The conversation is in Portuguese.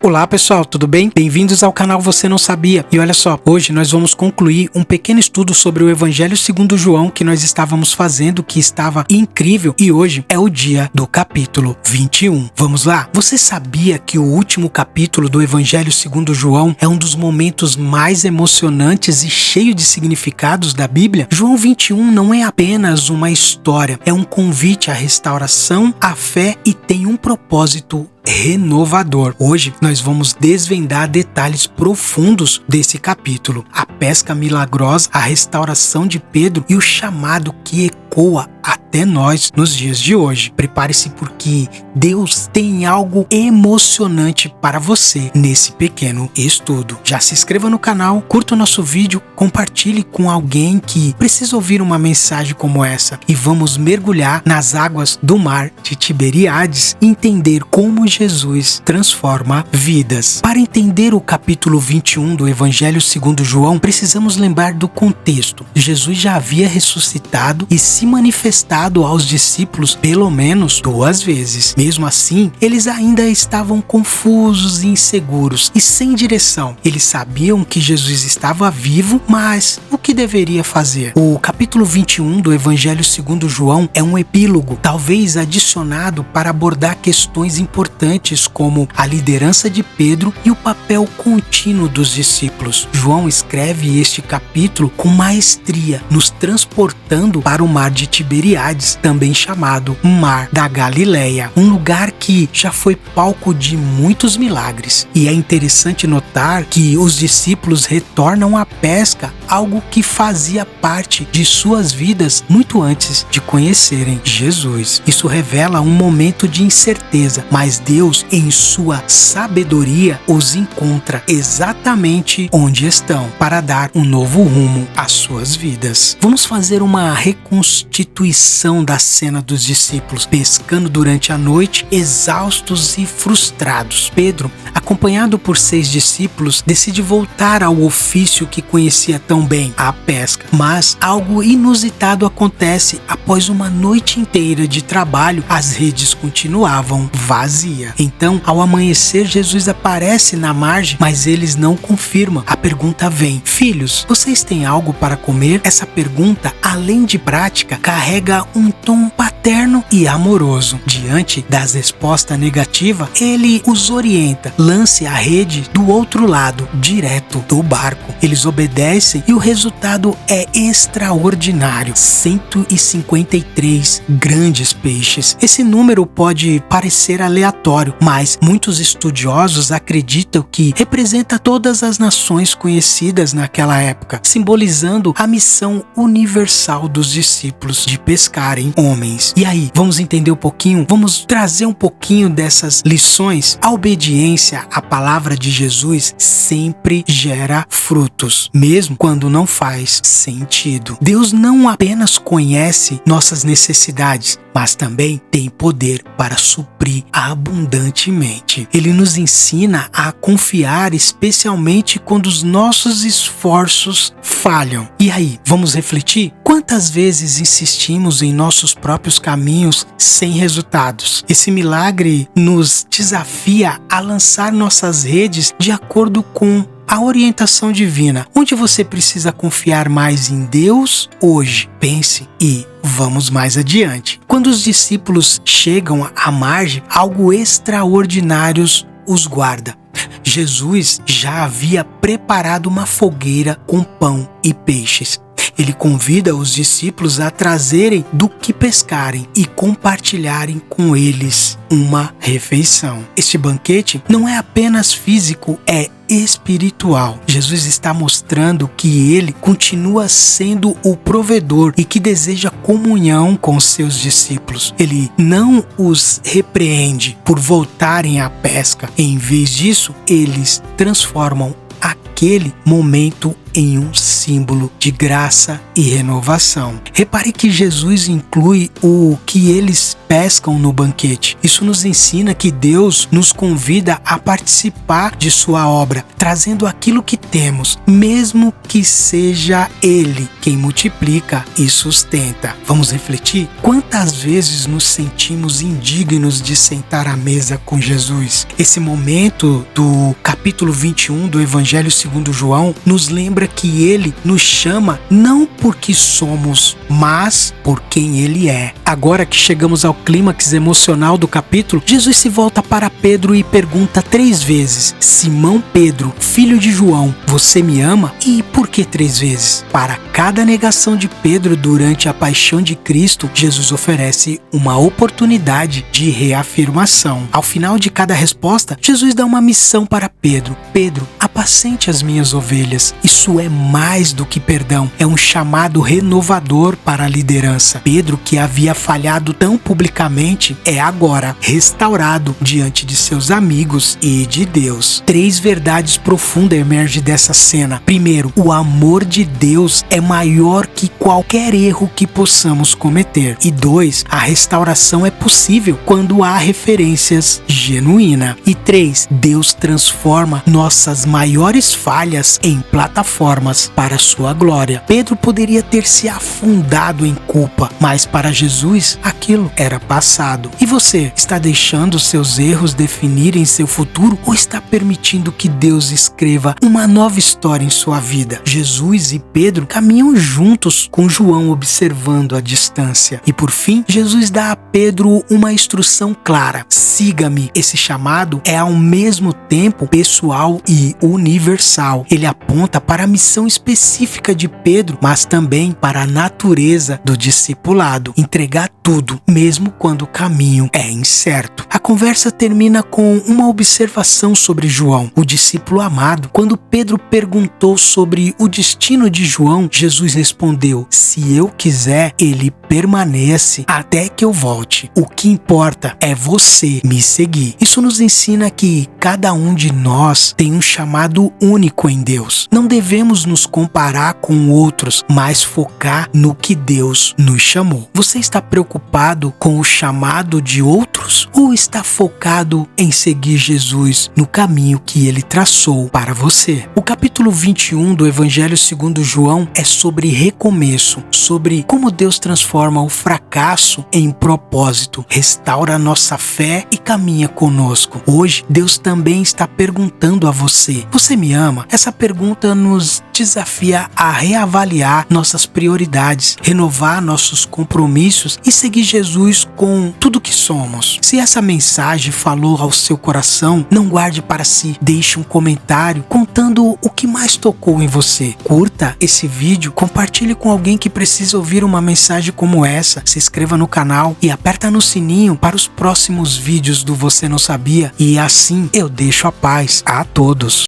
Olá pessoal, tudo bem? Bem-vindos ao canal Você Não Sabia. E olha só, hoje nós vamos concluir um pequeno estudo sobre o Evangelho segundo João que nós estávamos fazendo, que estava incrível, e hoje é o dia do capítulo 21. Vamos lá? Você sabia que o último capítulo do Evangelho segundo João é um dos momentos mais emocionantes e cheio de significados da Bíblia? João 21 não é apenas uma história, é um convite à restauração, à fé e tem um propósito renovador. Hoje nós vamos desvendar detalhes profundos desse capítulo: a pesca milagrosa, a restauração de Pedro e o chamado que ecoa até nós nos dias de hoje. Prepare-se, porque Deus tem algo emocionante para você nesse pequeno estudo. Já se inscreva no canal, curta o nosso vídeo, compartilhe com alguém que precisa ouvir uma mensagem como essa, e vamos mergulhar nas águas do mar de Tiberíades e entender como Jesus transforma vidas. Para entender o capítulo 21 do Evangelho segundo João, precisamos lembrar do contexto. Jesus já havia ressuscitado e se manifestado aos discípulos pelo menos 2 vezes. Mesmo assim, eles ainda estavam confusos e inseguros e sem direção. Eles sabiam que Jesus estava vivo, mas o que deveria fazer? O capítulo 21 do Evangelho segundo João é um epílogo, talvez adicionado para abordar questões importantes como a liderança de Pedro e o papel contínuo dos discípulos. João escreve este capítulo com maestria, nos transportando para o mar de Tiberíades, também chamado Mar da Galileia, um lugar que já foi palco de muitos milagres. E é interessante notar que os discípulos retornam à pesca, algo que fazia parte de suas vidas muito antes de conhecerem Jesus. Isso revela um momento de incerteza, mas Deus, em sua sabedoria, os encontra exatamente onde estão para dar um novo rumo às suas vidas. Vamos fazer uma reconstituição da cena dos discípulos pescando durante a noite, exaustos e frustrados. Pedro, acompanhado por 6 discípulos, decide voltar ao ofício que conhecia tão bem, a pesca. Mas algo inusitado acontece. Após uma noite inteira de trabalho, as redes continuavam vazias. Então, ao amanhecer, Jesus aparece na margem, mas eles não confirmam. A pergunta vem: filhos, vocês têm algo para comer? Essa pergunta, além de prática, carrega um tom paterno e amoroso. Diante das respostas negativas, ele os orienta: lance a rede do outro lado, direto do barco. Eles obedecem e o resultado é extraordinário: 153 grandes peixes. Esse número pode parecer aleatório, mas muitos estudiosos acreditam que representa todas as nações conhecidas naquela época, simbolizando a missão universal dos discípulos de pescarem homens. E aí, vamos entender um pouquinho, vamos trazer um pouquinho dessas lições. A obediência à palavra de Jesus sempre gera frutos, mesmo quando não faz sentido. Deus não apenas conhece nossas necessidades, mas também tem poder para suprir abundantemente. Ele nos ensina a confiar, especialmente quando os nossos esforços falham. E aí, vamos refletir? Quantas vezes insistimos em nossos próprios caminhos sem resultados? Esse milagre nos desafia a lançar nossas redes de acordo com a orientação divina. Onde você precisa confiar mais em Deus hoje? Pense e vamos mais adiante. Quando os discípulos chegam à margem, algo extraordinário os guarda. Jesus já havia preparado uma fogueira com pão e peixes. Ele convida os discípulos a trazerem do que pescarem e compartilharem com eles uma refeição. Este banquete não é apenas físico, é espiritual. Jesus está mostrando que ele continua sendo o provedor e que deseja comunhão com seus discípulos. Ele não os repreende por voltarem à pesca. Em vez disso, eles transformam aquele momento em um símbolo de graça e renovação. Repare que Jesus inclui o que eles pescam no banquete. Isso nos ensina que Deus nos convida a participar de sua obra, trazendo aquilo que temos, mesmo que seja Ele quem multiplica e sustenta. Vamos refletir? Quantas vezes nos sentimos indignos de sentar à mesa com Jesus? Esse momento do capítulo 21 do Evangelho segundo João nos lembra que Ele nos chama não porque somos, mas por quem Ele é. Agora que chegamos ao clímax emocional do capítulo, Jesus se volta para Pedro e pergunta 3 vezes: Simão Pedro, filho de João, você me ama? E por que 3 vezes? Para cada negação de Pedro durante a paixão de Cristo, Jesus oferece uma oportunidade de reafirmação. Ao final de cada resposta, Jesus dá uma missão para Pedro: Pedro, apacente as minhas ovelhas. Isso é mais do que perdão, é um chamado renovador para a liderança. Pedro, que havia falhado tão publicamente, é agora restaurado diante de seus amigos e de Deus. 3 verdades profundas emergem dessa cena. Primeiro, o amor de Deus é maior que qualquer erro que possamos cometer. E 2, a restauração é possível quando há referências genuínas. E 3, Deus transforma nossas maiores falhas em plataformas para a sua glória. Pedro poderia ter se afundado em culpa, mas para Jesus aquilo era passado. E você, está deixando seus erros definirem seu futuro ou está permitindo que Deus escreva uma nova história em sua vida? Jesus e Pedro caminham juntos, com João observando à distância. E por fim, Jesus dá a Pedro uma instrução clara: siga-me. Esse chamado é ao mesmo tempo pessoal e universal. Ele aponta para a missão específica de Pedro, mas também para a natureza do discipulado: entregar tudo, mesmo quando o caminho é incerto. A conversa termina com uma observação sobre João, o discípulo amado. Quando Pedro perguntou sobre o destino de João, Jesus respondeu: se eu quiser, ele permanece até que eu volte. O que importa é você me seguir. Isso nos ensina que cada um de nós tem um chamado único em Deus. Não devemos nos comparar com outros, mas focar no que Deus nos chamou. Você está preocupado com o chamado de outros ou está focado em seguir Jesus no caminho que ele traçou para você? O capítulo 21 do Evangelho segundo João é sobre recomeço, sobre como Deus transforma o fracasso em propósito, restaura nossa fé e caminha conosco. Hoje, Deus também está perguntando a você: você me ama? Essa pergunta nos desafia a reavaliar nossas prioridades, renovar nossos compromissos e seguir Jesus com tudo que somos. Se essa mensagem falou ao seu coração, não guarde para si. Deixe um comentário contando o que mais tocou em você. Curta esse vídeo, compartilhe com alguém que precisa ouvir uma mensagem como essa. Se inscreva no canal e aperta no sininho para os próximos vídeos do Você Não Sabia. E assim eu deixo a paz a todos.